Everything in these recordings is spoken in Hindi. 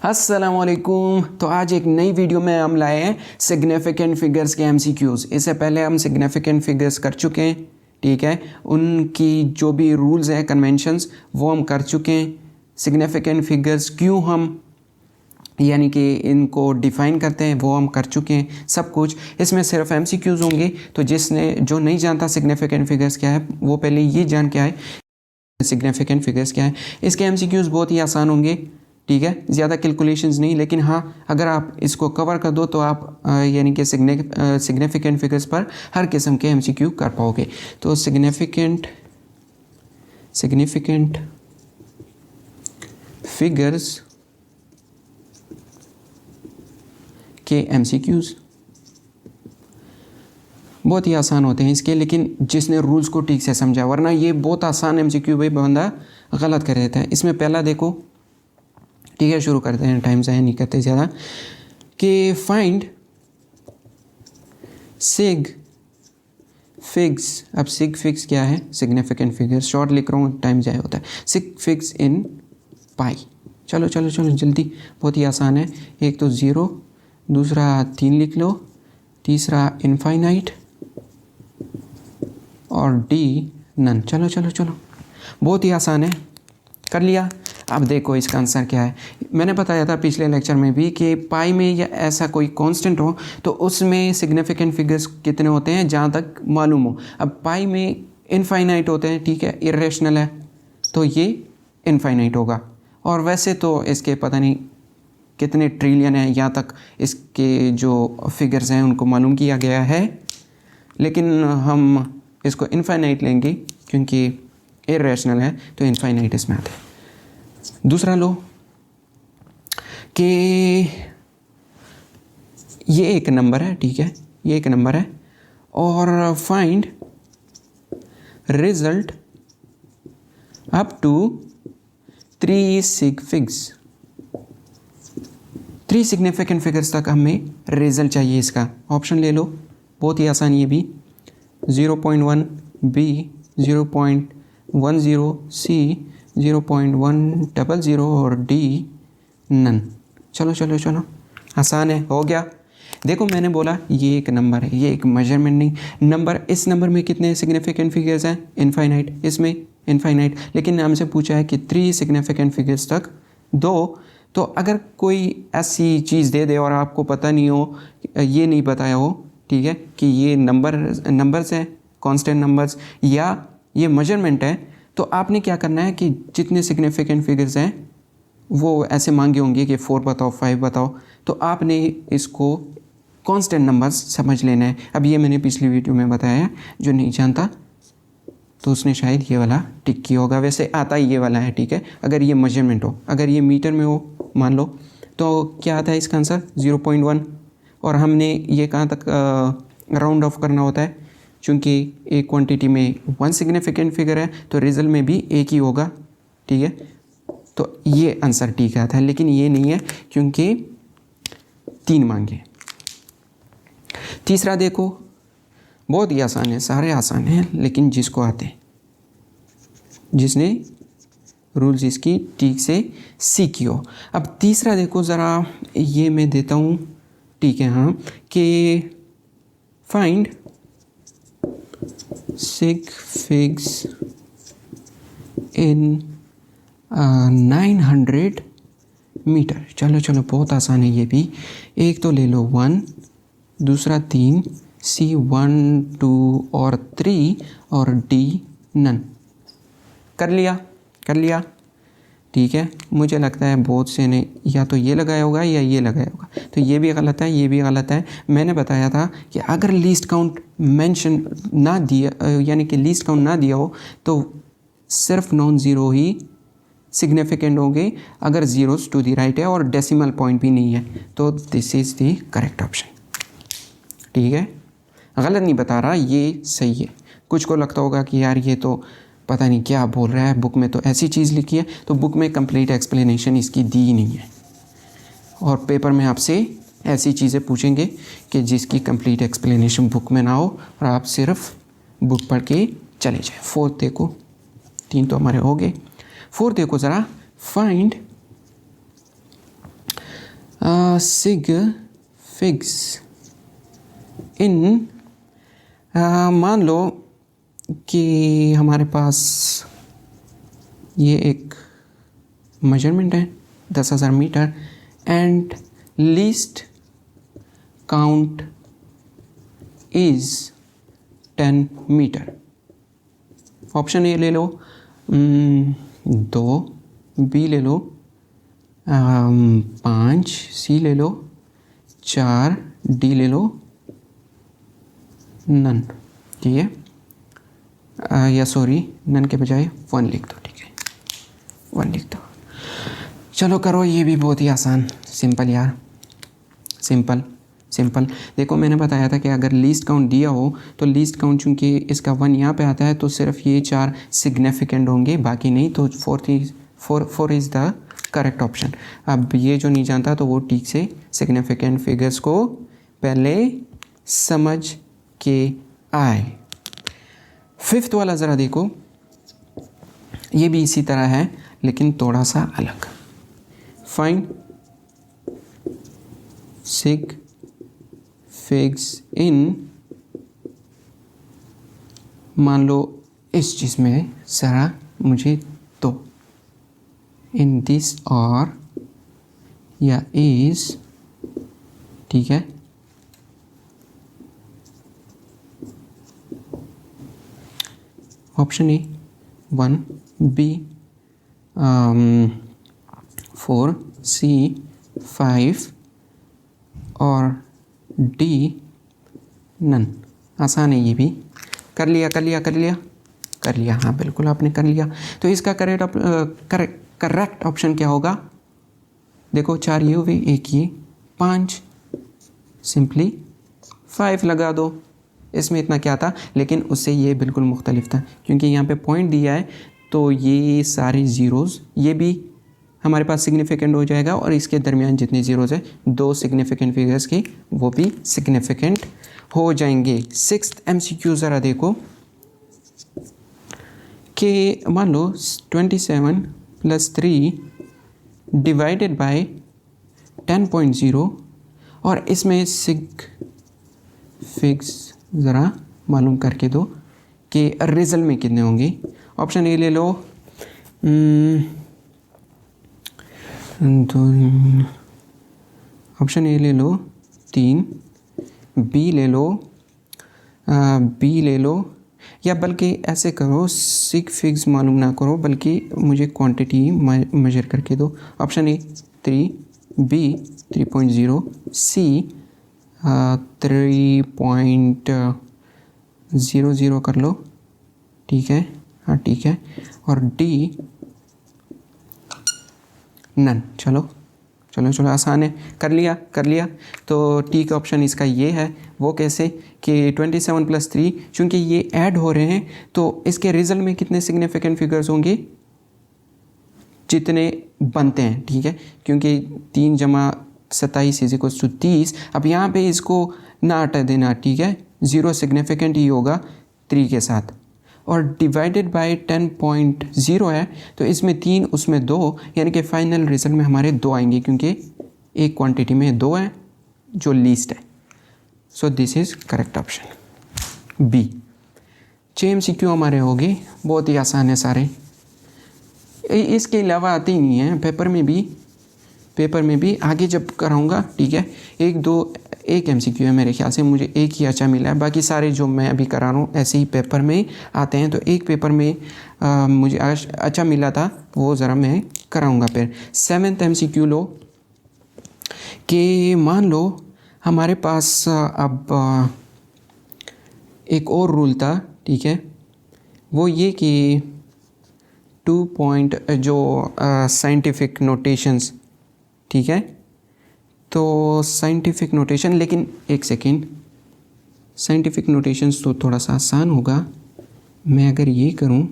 अस्सलामुअलैकुम। तो आज एक नई वीडियो में हम लाए हैं सिग्निफिकेंट फिगर्स के एमसीक्यूज़। इससे पहले हम सिग्निफिकेंट फिगर्स कर चुके हैं, ठीक है। उनकी जो भी रूल्स हैं, कन्वेंशंस, वो हम कर चुके हैं। सिग्निफिकेंट फिगर्स क्यों हम यानी कि इनको डिफ़ाइन करते हैं वो हम कर चुके हैं सब कुछ। इसमें सिर्फ एमसीक्यूज़ होंगे। तो जो नहीं जानता सिग्निफिकेंट फिगर्स क्या है वो पहले ये जान के आए सिग्निफिकेंट फिगर्स क्या है। इसके एमसीक्यूज़ बहुत ही आसान होंगे, ठीक है, ज़्यादा कैलकुलेशंस नहीं। लेकिन हाँ, अगर आप इसको कवर कर दो तो आप यानी कि सिग्निफिकेंट फिगर्स पर हर किस्म के एमसीक्यू कर पाओगे। तो सिग्निफिकेंट फिगर्स के एमसीक्यूज़ बहुत ही आसान होते हैं इसके, लेकिन जिसने रूल्स को ठीक से समझा, वरना ये बहुत आसान एमसीक्यू भाई बंदा गलत कर देता है। इसमें पहला देखो, ठीक है, शुरू करते हैं, टाइम ज़ाया नहीं करते ज़्यादा, कि फाइंड सिग फिग्स। अब सिग फिग्स क्या है? Significant figures. शॉर्ट लिख रहा हूँ, टाइम ज़ाया होता है। सिग फिग्स इन पाई। चलो चलो चलो जल्दी, बहुत ही आसान है। एक तो 0, दूसरा 3 लिख लो, तीसरा इनफाइनाइट और डी नन। चलो चलो चलो, बहुत ही आसान है, कर लिया। अब देखो इसका आंसर क्या है। मैंने बताया था पिछले लेक्चर में भी कि पाई में या ऐसा कोई कांस्टेंट हो तो उसमें सिग्निफिकेंट फिगर्स कितने होते हैं जहाँ तक मालूम हो। अब पाई में इनफाइनाइट होते हैं, ठीक है, इरेशनल है तो ये इनफाइनाइट होगा। और वैसे तो इसके पता नहीं कितने ट्रिलियन है, यहाँ तक इसके जो फिगर्स हैं उनको मालूम किया गया है, लेकिन हम इसको इनफाइनाइट लेंगे क्योंकि इरेशनल है तो इनफाइनाइट इसमें आता है। दूसरा लो कि ये एक नंबर है, ठीक है, ये एक नंबर है, और find result up to 3 sig figs. 3 significant figures तक हमें रिजल्ट चाहिए इसका। ऑप्शन ले लो, बहुत ही आसान ये भी। 0.1 बी, 0.10 सी, 0.100 और डी नन। चलो चलो चलो, आसान है, हो गया। देखो मैंने बोला ये एक नंबर है, ये एक मेजरमेंट नहीं नंबर। इस नंबर में कितने सिग्निफिकेंट फिगर्स हैं? इनफाइनाइट। इसमें इनफाइनाइट, लेकिन हमसे पूछा है कि 3 सिग्निफिकेंट फिगर्स तक दो। तो अगर कोई ऐसी चीज़ दे दे और आपको पता नहीं हो, ये नहीं बताया हो, ठीक है, कि ये नंबर्स हैं, कांस्टेंट नंबर्स, या ये मेजरमेंट है, तो आपने क्या करना है कि जितने सिग्निफिकेंट फिगर्स हैं वो ऐसे मांगे होंगे कि 4 बताओ, 5 बताओ, तो आपने इसको कांस्टेंट नंबर्स समझ लेना है। अब ये मैंने पिछली वीडियो में बताया है, जो नहीं जानता तो उसने शायद ये वाला टिक किया होगा। वैसे आता ही ये वाला है, ठीक है। अगर ये मेजरमेंट हो, अगर ये मीटर में हो मान लो, तो क्या आता है इसका आंसर? 0.1। और हमने ये कहाँ तक राउंड ऑफ करना होता है, चूँकि एक क्वांटिटी में 1 सिग्निफिकेंट फिगर है तो रिजल्ट में भी एक ही होगा, ठीक है। तो ये आंसर ठीक आता है, लेकिन ये नहीं है क्योंकि 3 मांगे। तीसरा देखो, बहुत ही आसान है, सारे आसान हैं, लेकिन जिसको आते हैं, जिसने रूल्स इसकी ठीक से सीखी हो। अब तीसरा देखो ज़रा, ये मैं देता हूँ, ठीक है, हाँ, कि फाइंड सिग फिग्स इन 900 मीटर। चलो चलो, बहुत आसान है ये भी। एक तो ले लो 1, दूसरा 3, सी 1, 2 और 3 और डी नन। कर लिया, ठीक है। मुझे लगता है बहुत से ने या तो ये लगाया होगा या ये लगाया होगा, तो ये भी गलत है, ये भी गलत है। मैंने बताया था कि अगर लीस्ट काउंट मेंशन ना दिया, यानी कि लीस्ट काउंट ना दिया हो तो सिर्फ नॉन ज़ीरो ही सिग्निफिकेंट होंगे अगर ज़ीरोस टू द राइट है और डेसिमल पॉइंट भी नहीं है, तो this is the correct option, ठीक है। गलत नहीं बता रहा, ये सही है। कुछ को लगता होगा कि यार ये तो पता नहीं क्या बोल रहा है, बुक में तो ऐसी चीज़ लिखी है। तो बुक में कंप्लीट एक्सप्लेनेशन इसकी दी ही नहीं है, और पेपर में आपसे ऐसी चीज़ें पूछेंगे कि जिसकी कंप्लीट एक्सप्लेनेशन बुक में ना हो और आप सिर्फ बुक पढ़ के चले जाए। 4 देखो, 3 तो हमारे हो गए। 4 देखो ज़रा, फाइंड सिग फिग्स इन, मान लो कि हमारे पास ये एक मेजरमेंट है 10,000 metre and least count is 10 metre. Option A ले लो 2, बी ले लो 5, सी ले लो 4, डी ले लो नन। ठीक है, या सॉरी नन के बजाय 1 लिख दो। ठीक है 1 लिख दो। चलो करो, ये भी बहुत ही आसान, सिंपल यार, सिंपल सिंपल। देखो मैंने बताया था कि अगर लीस्ट काउंट दिया हो तो लीस्ट काउंट चूँकि इसका 1 यहाँ पे आता है तो सिर्फ ये 4 सिग्निफिकेंट होंगे, बाकी नहीं। तो 4 इज़ द करेक्ट ऑप्शन। अब ये जो नहीं जानता तो वो ठीक से सिग्निफिकेंट फिगर्स को पहले समझ के आए। 5th वाला ज़रा देखो, ये भी इसी तरह है लेकिन थोड़ा सा अलग। फाइंड सिग फिग्स इन, मान लो इस चीज़ में ज़रा मुझे दो, इन दिस और या इज। ठीक है, ऑप्शन ए 1, बी 4, सी 5 और डी नन। आसान है ये भी। कर लिया, हाँ बिल्कुल आपने कर लिया। तो इसका करेक्ट ऑप्शन क्या होगा? देखो 4 ये हुए, 1 ये, 5, सिंपली 5 लगा दो। इसमें इतना क्या था, लेकिन उससे ये बिल्कुल मुख्तलिफ था क्योंकि यहाँ पे पॉइंट दिया है तो ये सारे ज़ीरोज़ ये भी हमारे पास सिग्निफिकेंट हो जाएगा और इसके दरमियान जितने ज़ीरोज़ है 2 सिग्निफिकेंट फिगर्स के वो भी सिग्निफिकेंट हो जाएंगे। 6th MCQ ज़रा देखो कि मान लो 27 + 3 डिवाइडेड बाय 10.0 और इसमें सिग फिग्स ज़रा मालूम करके दो कि रिजल्ट में कितने होंगे। ऑप्शन ए ले लो ऑप्शन ए ले लो 3, बी ले लो या बल्कि ऐसे करो सिग फिग्स मालूम ना करो बल्कि मुझे क्वांटिटी मेजर करके दो। ऑप्शन ए 3, बी 3.0, सी 3.00 कर लो। ठीक है, हाँ ठीक है, और डी नन। चलो आसान है, कर लिया। तो टी का ऑप्शन इसका ये है। वो कैसे कि 27 + 3 चूँकि ये ऐड हो रहे हैं तो इसके रिजल्ट में कितने सिग्निफिकेंट फिगर्स होंगे, जितने बनते हैं। ठीक है, क्योंकि 3 × 27 = 30। अब यहाँ पे इसको ना हटा देना। ठीक है, 0 सिग्निफिकेंट ही होगा 3 के साथ और डिवाइडेड बाय 10.0 है तो इसमें 3 उसमें 2 यानी कि फाइनल रिजल्ट में हमारे 2 आएंगे क्योंकि एक क्वांटिटी में 2 है जो लीस्ट है। So this is correct option B. 6 MCQ हमारे हो गए, बहुत ही आसान है सारे। इसके अलावा आते ही नहीं है पेपर में भी आगे जब कराऊंगा। ठीक है, 1 MCQ है मेरे ख्याल से, मुझे एक ही अच्छा मिला है, बाकी सारे जो मैं अभी करा रहा हूँ ऐसे ही पेपर में आते हैं। तो एक पेपर में मुझे अच्छा मिला था, वो ज़रा मैं कराऊंगा। फिर 7th MCQ लो कि मान लो हमारे पास अब एक और रूल था। ठीक है, वो ये कि 2 पॉइंट जो साइंटिफिक नोटेशंस। ठीक है, तो साइंटिफिक नोटेशन, लेकिन एक सेकेंड, साइंटिफिक नोटेशंस तो थोड़ा सा आसान होगा। मैं अगर ये करूं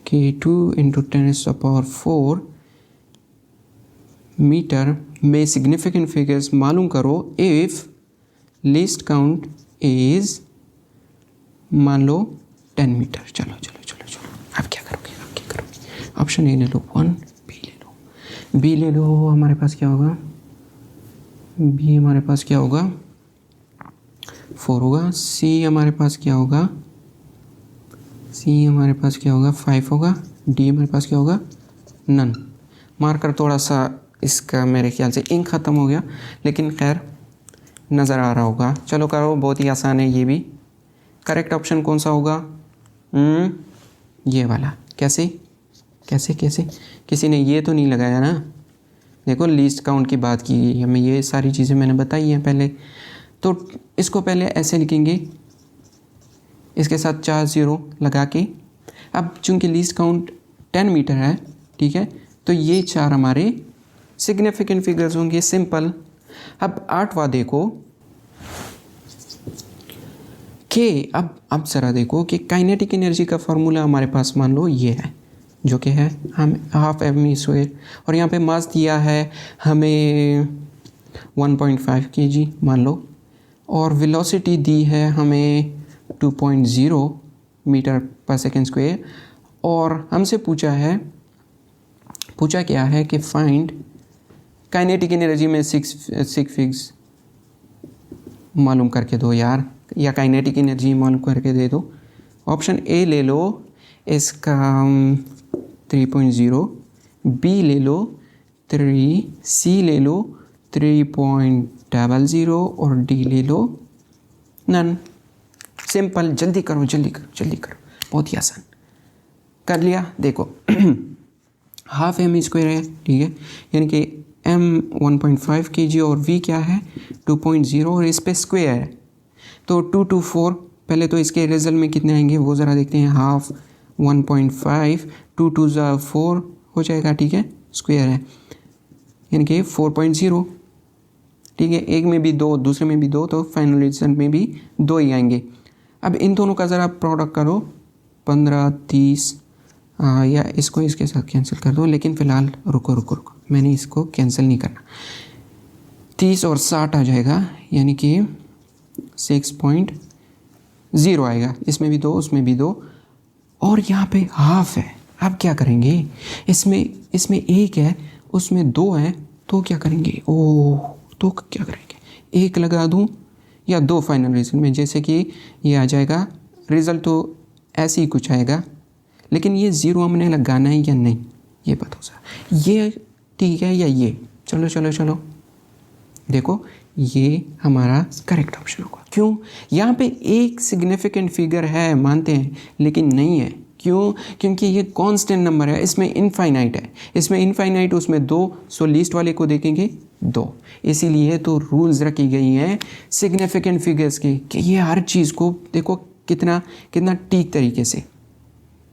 कि 2 × 10⁴ मीटर में सिग्निफिकेंट फिगर्स मालूम करो इफ़ लीस्ट काउंट इज़ मान लो 10 मीटर। चलो अब क्या करोगे? ऑप्शन ए ले लो 1, बी ले लो। बी ले लो, हमारे पास क्या होगा, बी हमारे पास क्या होगा 4 होगा। सी हमारे पास क्या होगा, सी हमारे पास क्या होगा 5 होगा। डी हमारे पास क्या होगा नन। मार्कर थोड़ा सा इसका मेरे ख्याल से इंक ख़त्म हो गया, लेकिन खैर नज़र आ रहा होगा। चलो करो, बहुत ही आसान है ये भी। करेक्ट ऑप्शन कौन सा होगा, ये वाला। कैसे कैसे कैसे, किसी ने ये तो नहीं लगाया ना। देखो लीस्ट काउंट की बात की गई, हमें ये सारी चीज़ें मैंने बताई हैं पहले। तो इसको पहले ऐसे लिखेंगे, इसके साथ 4 0 लगा के। अब चूंकि लीस्ट काउंट 10 मीटर है, ठीक है, तो ये 4 हमारे सिग्निफिकेंट फिगर्स होंगे, सिंपल। अब 8वां देखो कि अब ज़रा देखो कि काइनेटिक एनर्जी का फार्मूला हमारे पास मान लो ये है, जो कि है हम हाफ एम स्क्वायर, और यहाँ पे मास दिया है हमें 1.5 kg मान लो, और वेलोसिटी दी है हमें 2.0 मीटर पर सेकेंड स्क्वायर। और हमसे पूछा क्या है कि फाइंड काइनेटिक एनर्जी में सिक्स फिग्स मालूम करके दो यार, या काइनेटिक एनर्जी मालूम करके दे दो। ऑप्शन ए ले लो, इसका 3.0, बी ले लो 3, सी ले लो 3.00 और डी ले लो नन। सिंपल, जल्दी करो जल्दी करो जल्दी करो, बहुत ही आसान। कर लिया, देखो हाफ एम स्क्वायर है, ठीक है, यानी कि m 1.5 kg और v क्या है 2.0, और इस पे स्क्वायर है तो 2 to 4। पहले तो इसके रिजल्ट में कितने आएंगे वो ज़रा देखते हैं। हाफ 1.5, 2 to 4 हो जाएगा, ठीक है, स्क्वायर है यानी कि 4.0, ठीक है। एक में भी 2, दूसरे में भी 2, तो फाइनल रिजल्ट में भी 2 ही आएंगे। अब इन दोनों का ज़रा प्रोडक्ट करो, 15 30, या इसको इसके साथ कैंसिल कर दो, लेकिन फ़िलहाल रुको, मैंने इसको कैंसिल नहीं करना। 30 और 60 आ जाएगा, यानी कि 6.0 आएगा। इसमें भी 2, उसमें भी 2, और यहाँ पे हाफ है। अब क्या करेंगे, इसमें 1 है, उसमें 2 है, तो क्या करेंगे, तो क्या करेंगे, 1 लगा दूँ या 2 फाइनल रिजल्ट में, जैसे कि ये आ जाएगा। रिज़ल्ट तो ऐसे ही कुछ आएगा, लेकिन ये 0 हमने लगाना है या नहीं ये बताओ सर, ये ठीक है या ये। चलो देखो, ये हमारा करेक्ट ऑप्शन होगा। क्यों, यहाँ पे एक सिग्निफिकेंट फिगर है मानते हैं, लेकिन नहीं है। क्यों, क्योंकि ये कांस्टेंट नंबर है, इसमें इनफाइनाइट है, इसमें इनफाइनाइट, उसमें 2, सो लीस्ट वाले को देखेंगे 2। इसीलिए तो रूल्स रखी गई हैं सिग्निफिकेंट फिगर्स की, कि ये हर चीज़ को देखो कितना ठीक तरीके से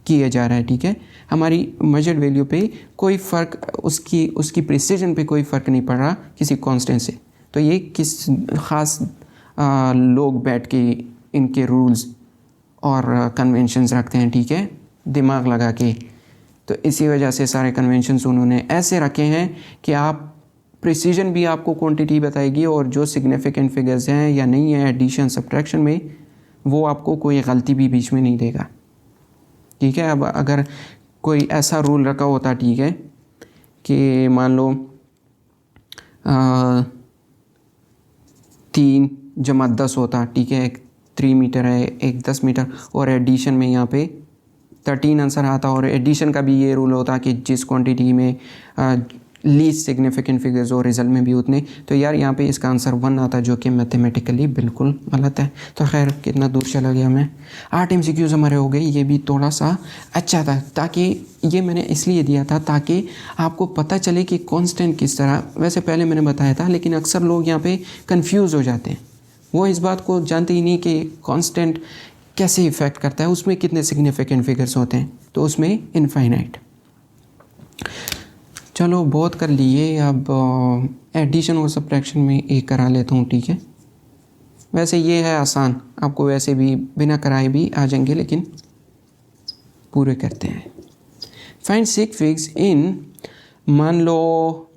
किया जा रहा है, ठीक है। हमारी मेजर्ड वैल्यू पे कोई फ़र्क, उसकी प्रिसीजन पे कोई फ़र्क नहीं पड़ रहा किसी कांस्टेंट से। तो ये किस ख़ास लोग बैठ के इनके रूल्स और कन्वेंशंस रखते हैं, ठीक है, दिमाग लगा के। तो इसी वजह से सारे कन्वेंशंस उन्होंने ऐसे रखे हैं कि आप प्रिसीजन भी आपको क्वांटिटी बताएगी, और जो सिग्निफिकेंट फिगर्स हैं या नहीं है एडिशन सब्ट्रैक्शन में, वो आपको कोई गलती भी बीच में नहीं देगा, ठीक है। अब अगर कोई ऐसा रूल रखा होता, ठीक है, कि मान लो 3 जमा 10 होता, ठीक है, एक 3 मीटर है, एक 10 मीटर, और एडिशन में यहाँ पे 13 आंसर आता, और एडिशन का भी ये रूल होता कि जिस क्वांटिटी में लीस्ट सिग्निफिकेंट फिगर्स हो रिजल्ट में भी उतने। तो यार यहाँ पे इसका आंसर 1 आता, जो कि मैथमेटिकली बिल्कुल गलत है। तो खैर कितना दूर चला गया मैं। 8 MCQs हमारे हो गए, ये भी थोड़ा सा अच्छा था, ताकि ये मैंने इसलिए दिया था ताकि आपको पता चले कि कांस्टेंट किस तरह, वैसे पहले मैंने बताया था, लेकिन अक्सर लोग यहाँ पे कंफ्यूज हो जाते हैं। वो इस बात को जानते ही नहीं कि कांस्टेंट कैसे इफ़ेक्ट करता है, उसमें कितने सिग्निफिकेंट फिगर्स होते हैं, तो उसमें इनफाइनाइट। चलो बहुत कर लिए, अब एडिशन और सब्ट्रैक्शन में एक करा लेता हूँ, ठीक है। वैसे ये है आसान, आपको वैसे भी बिना कराए भी आ जाएंगे, लेकिन पूरे करते हैं। फाइंड 6 फिग्स इन, मान लो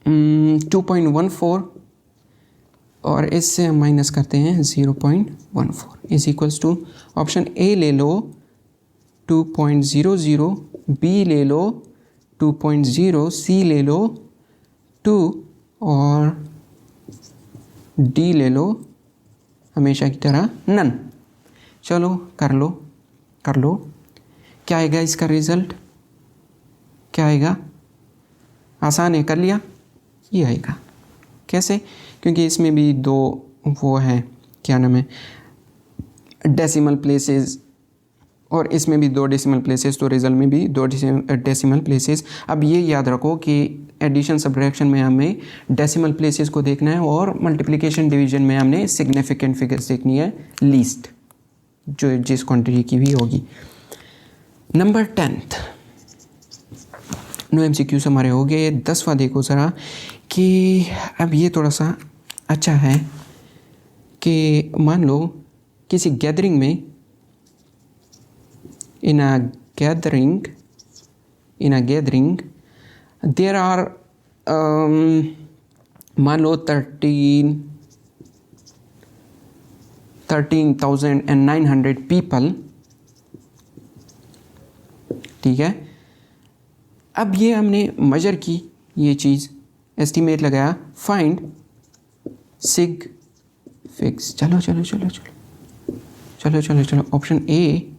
2.14, और इससे हम माइनस करते हैं 0.14 is equals to, option A ले लो 2.00, बी ले लो 2.0, सी ले लो 2 और डी ले लो हमेशा की तरह नन। चलो कर लो क्या आएगा इसका रिज़ल्ट, क्या आएगा? आसान है, कर लिया। ये आएगा कैसे? क्योंकि इसमें भी दो वो है, क्या नाम है, डेसिमल प्लेसेस, और इसमें भी 2 डेसिमल प्लेसेस, तो रिजल्ट में भी 2 डेसिमल प्लेसेस। अब ये याद रखो कि एडिशन सब्ट्रैक्शन में हमें डेसिमल प्लेसेस को देखना है और मल्टीप्लिकेशन डिवीजन में हमने सिग्निफिकेंट फिगर्स देखनी है, लीस्ट जो जिस क्वांटिटी की भी होगी। नंबर 10th नो MCQs हमारे हो गए। 10वां देखो ज़रा कि अब ये थोड़ा सा अच्छा है कि मान लो किसी गैदरिंग में, in a gathering there are मान लो 13,900 people, ठीक है। अब ये हमने मेजर की, ये चीज़ एस्टिमेट लगाया, फाइंड सिग फिक्स। चलो ऑप्शन ए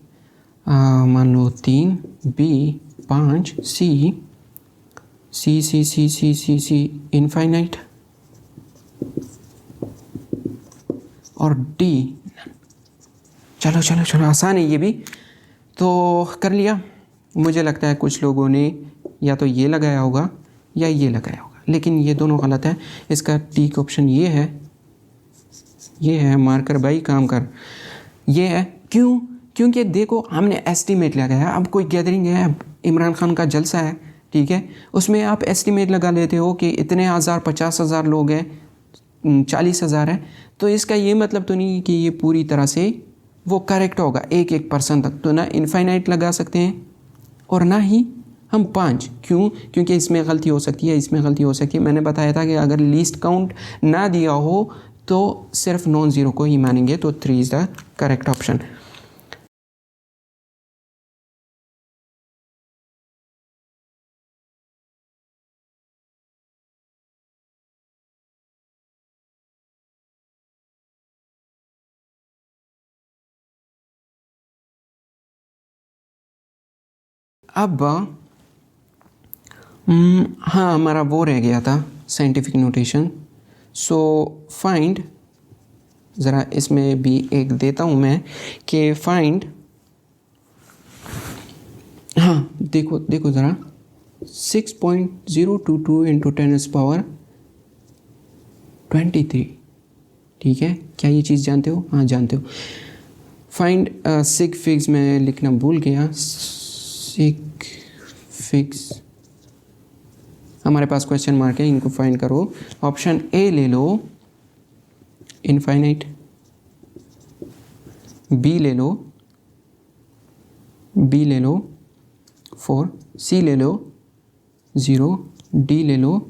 मान लो 3, बी 5, सी इनफाइनाइट और डी। चलो आसान है ये भी, तो कर लिया। मुझे लगता है कुछ लोगों ने या तो ये लगाया होगा या ये लगाया होगा, लेकिन ये दोनों गलत है। इसका ठीक ऑप्शन ये है मार्कर भाई, काम कर। ये है क्यों? क्योंकि देखो हमने एस्टीमेट लगाया। अब कोई गैदरिंग है, इमरान खान का जलसा है, ठीक है, उसमें आप एस्टीमेट लगा लेते हो कि इतने हज़ार, 50,000 लोग हैं, 40,000 है, तो इसका ये मतलब तो नहीं कि ये पूरी तरह से वो करेक्ट होगा 1% तक। तो ना इनफाइनाइट लगा सकते हैं और ना ही हम 5। क्यों? क्योंकि इसमें गलती हो सकती है, इसमें गलती हो सकती है। मैंने बताया था कि अगर लीस्ट काउंट ना दिया हो तो सिर्फ नॉन ज़ीरो को ही मानेंगे। तो 3 इज़ द करेक्ट ऑप्शन। अब हाँ, हमारा वो रह गया था साइंटिफिक नोटेशन। सो फाइंड, ज़रा इसमें भी एक देता हूँ मैं कि फाइंड, हाँ देखो ज़रा 6.022 इंटू 10⁻23, ठीक है। क्या ये चीज़ जानते हो? हाँ जानते हो। फाइंड सिग फिग्स में लिखना भूल गया। सिग फिग्स हमारे पास क्वेश्चन मार्क है, इनको फाइंड करो। ऑप्शन ए ले लो इनफाइनाइट, बी ले लो 4, सी ले लो 0, डी ले लो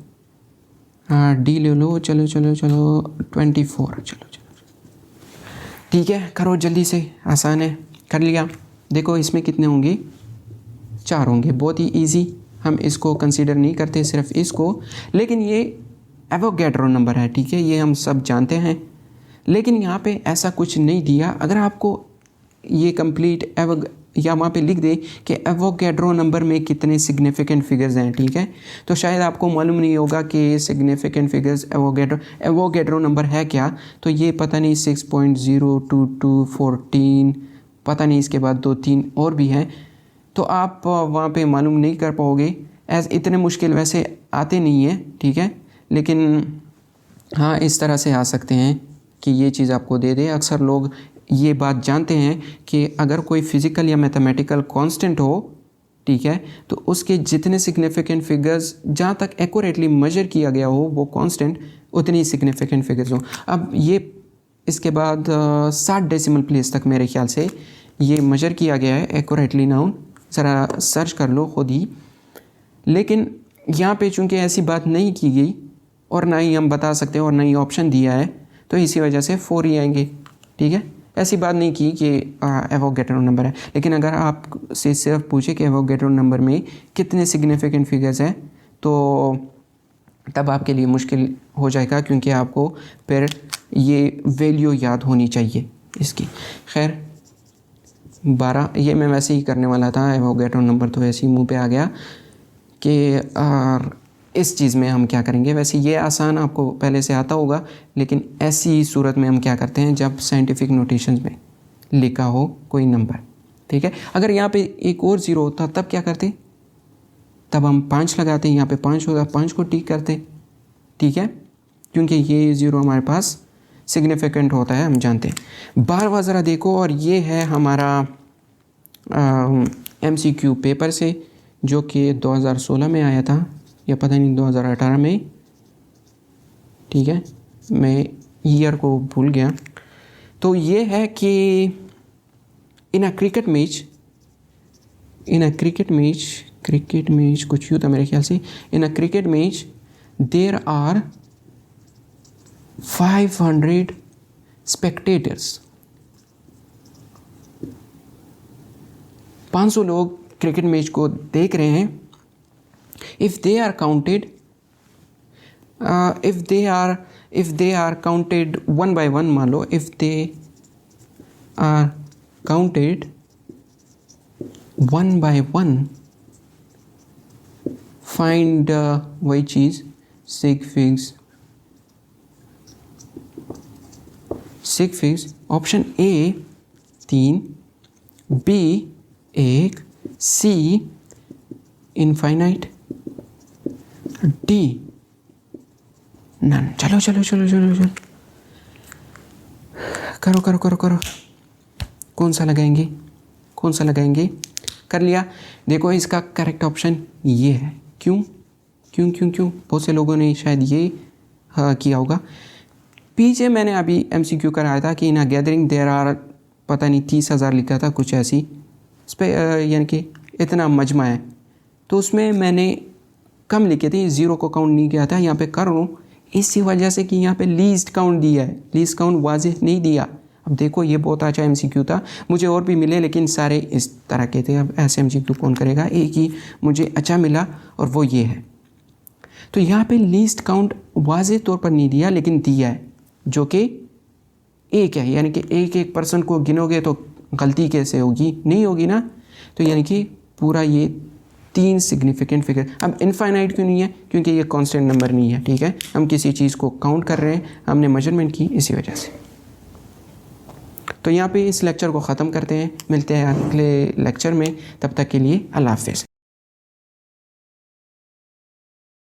चलो 24। चलो ठीक है, करो जल्दी से, आसान है, कर लिया। देखो इसमें कितने होंगे? 4 होंगे, बहुत ही इजी। हम इसको कंसीडर नहीं करते, सिर्फ इसको, लेकिन ये एवोगैड्रो नंबर है, ठीक है, ये हम सब जानते हैं। लेकिन यहाँ पे ऐसा कुछ नहीं दिया। अगर आपको ये कंप्लीट या वहाँ पे लिख दे कि एवोगैड्रो नंबर में कितने सिग्निफिकेंट फिगर्स हैं, ठीक है, तो शायद आपको मालूम नहीं होगा कि सिग्निफिकेंट फिगर्स एवोगैड्रो नंबर है क्या। तो ये पता नहीं 6.02214, पता नहीं इसके बाद 2-3 और भी हैं, तो आप वहाँ पे मालूम नहीं कर पाओगे। इतने मुश्किल वैसे आते नहीं हैं, ठीक है, लेकिन हाँ इस तरह से आ सकते हैं कि ये चीज़ आपको दे दे। अक्सर लोग ये बात जानते हैं कि अगर कोई फिज़िकल या मैथमेटिकल कांस्टेंट हो, ठीक है, तो उसके जितने सिग्निफिकेंट फिगर्स जहाँ तक एक्यूरेटली मेजर किया गया हो वो कांस्टेंट, उतनी सिग्निफिकेंट फिगर्स हो। अब ये इसके बाद 60 डेसिमल प्लेस तक मेरे ख्याल से ये मेजर किया गया है एक्यूरेटली नाउन, ज़रा सर्च कर लो खुद ही। लेकिन यहाँ पे चूँकि ऐसी बात नहीं की गई और ना ही हम बता सकते हैं और ना ही ऑप्शन दिया है, तो इसी वजह से 4 ही आएंगे, ठीक है। ऐसी बात नहीं की कि एवोगैड्रो नंबर है, लेकिन अगर आप से सिर्फ पूछे कि एवोगैड्रो नंबर में कितने सिग्निफिकेंट फिगर्स हैं तो तब आपके लिए मुश्किल हो जाएगा, क्योंकि आपको फिर ये वैल्यू याद होनी चाहिए इसकी। खैर 12 ये मैं वैसे ही करने वाला था, एवोगैड्रो नंबर तो वैसे ही मुंह पे आ गया कि इस चीज़ में हम क्या करेंगे। वैसे ये आसान आपको पहले से आता होगा, लेकिन ऐसी सूरत में हम क्या करते हैं जब साइंटिफिक नोटेशंस में लिखा हो कोई नंबर, ठीक है। अगर यहाँ पे एक और ज़ीरो होता तब क्या करते, तब हम 5 लगाते, यहाँ पे 5 होगा, 5 को टिक करते, ठीक है, क्योंकि ये ज़ीरो हमारे पास सिग्निफिकेंट होता है, हम जानते हैं। 12वां ज़रा देखो, और ये है हमारा MCQ पेपर से, जो कि 2016 में आया था या पता नहीं 2018 में, ठीक है, मैं ईयर को भूल गया। तो ये है कि इन अ क्रिकेट मैच कुछ यूँ था मेरे ख्याल से, in a cricket match there are 500 spectators. 500 लोग क्रिकेट मैच को देख रहे हैं। If they are counted one by one, मान लो if they are counted one by one, find वही चीज़ sig figs. Option A 3, B 1, C infinite, D none. चलो करो। कौन सा लगाएंगे? कर लिया। देखो इसका करेक्ट ऑप्शन ये है। क्यों? बहुत से लोगों ने शायद ये किया होगा। पीछे मैंने अभी MCQ कराया था कि इन अ गैदरिंग देयर आर, पता नहीं 30,000 लिखा था कुछ ऐसी, यानी कि इतना मजमा है, तो उसमें मैंने कम लिखे थे, ज़ीरो को काउंट नहीं किया था। यहाँ पे कर रहा हूँ इसी वजह से कि यहाँ पे लीस्ट काउंट दिया है, लीस्ट काउंट वाज़ेह नहीं दिया। अब देखो ये बहुत अच्छा MCQ था, मुझे और भी मिले लेकिन सारे इस तरह के थे। अब ऐसे MCQ कौन करेगा, एक ही मुझे अच्छा मिला और वो ये है। तो यहाँ पे लीस्ट काउंट वाज़ेह तौर पर नहीं दिया, लेकिन दिया है, जो कि एक है, यानी कि एक पर्सन को गिनोगे तो गलती कैसे होगी, नहीं होगी ना। तो यानी कि पूरा ये 3 सिग्निफिकेंट फिगर। अब इनफाइनाइट क्यों नहीं है? क्योंकि ये कांस्टेंट नंबर नहीं है, ठीक है, हम किसी चीज़ को काउंट कर रहे हैं, हमने मेजरमेंट की, इसी वजह से। तो यहाँ पे इस लेक्चर को ख़त्म करते हैं, मिलते हैं अगले लेक्चर में, तब तक के लिए अल्लाह हाफ़िज़।